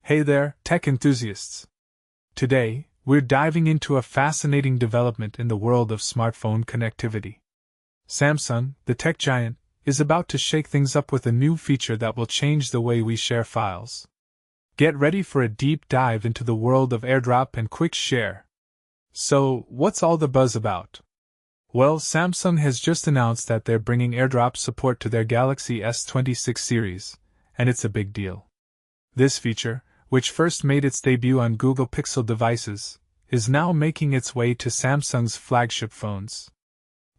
Hey there, tech enthusiasts! Today, we're diving into a fascinating development in the world of smartphone connectivity. Samsung, the tech giant, is about to shake things up with a new feature that will change the way we share files. Get ready for a deep dive into the world of AirDrop and Quick Share. So, what's all the buzz about? Well, Samsung has just announced that they're bringing AirDrop support to their Galaxy S26 series, and it's a big deal. This feature, which first made its debut on Google Pixel devices, is now making its way to Samsung's flagship phones.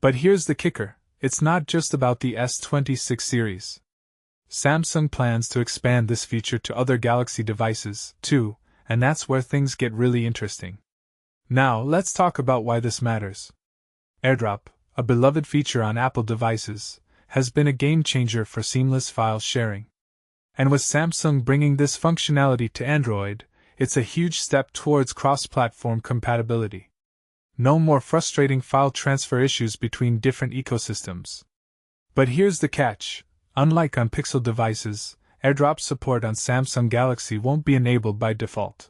But here's the kicker, it's not just about the S26 series. Samsung plans to expand this feature to other Galaxy devices, too, and that's where things get really interesting. Now, let's talk about why this matters. AirDrop, a beloved feature on Apple devices, has been a game-changer for seamless file sharing. And with Samsung bringing this functionality to Android, it's a huge step towards cross-platform compatibility. No more frustrating file transfer issues between different ecosystems. But here's the catch. Unlike on Pixel devices, AirDrop support on Samsung Galaxy won't be enabled by default.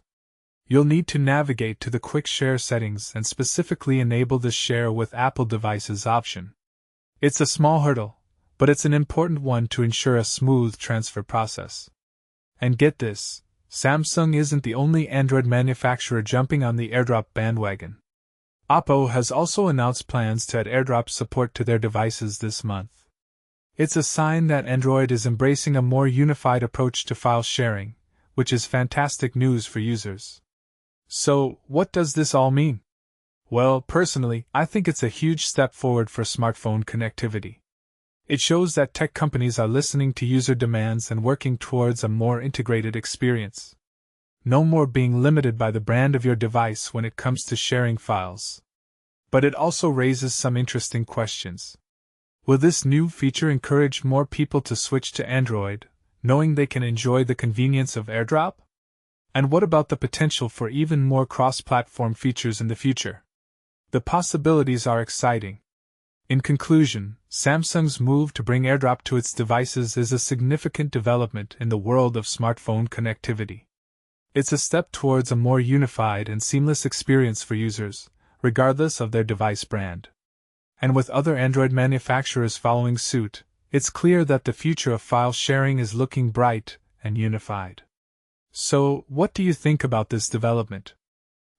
You'll need to navigate to the Quick Share settings and specifically enable the Share with Apple devices option. It's a small hurdle, but it's an important one to ensure a smooth transfer process. And get this, Samsung isn't the only Android manufacturer jumping on the AirDrop bandwagon. Oppo has also announced plans to add AirDrop support to their devices this month. It's a sign that Android is embracing a more unified approach to file sharing, which is fantastic news for users. So, what does this all mean? Well, personally, I think it's a huge step forward for smartphone connectivity. It shows that tech companies are listening to user demands and working towards a more integrated experience. No more being limited by the brand of your device when it comes to sharing files. But it also raises some interesting questions. Will this new feature encourage more people to switch to Android, knowing they can enjoy the convenience of AirDrop? And what about the potential for even more cross-platform features in the future? The possibilities are exciting. In conclusion, Samsung's move to bring AirDrop to its devices is a significant development in the world of smartphone connectivity. It's a step towards a more unified and seamless experience for users, regardless of their device brand. And with other Android manufacturers following suit, it's clear that the future of file sharing is looking bright and unified. So, what do you think about this development?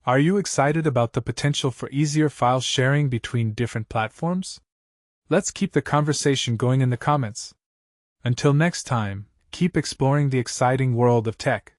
Are you excited about the potential for easier file sharing between different platforms? Let's keep the conversation going in the comments. Until next time, keep exploring the exciting world of tech.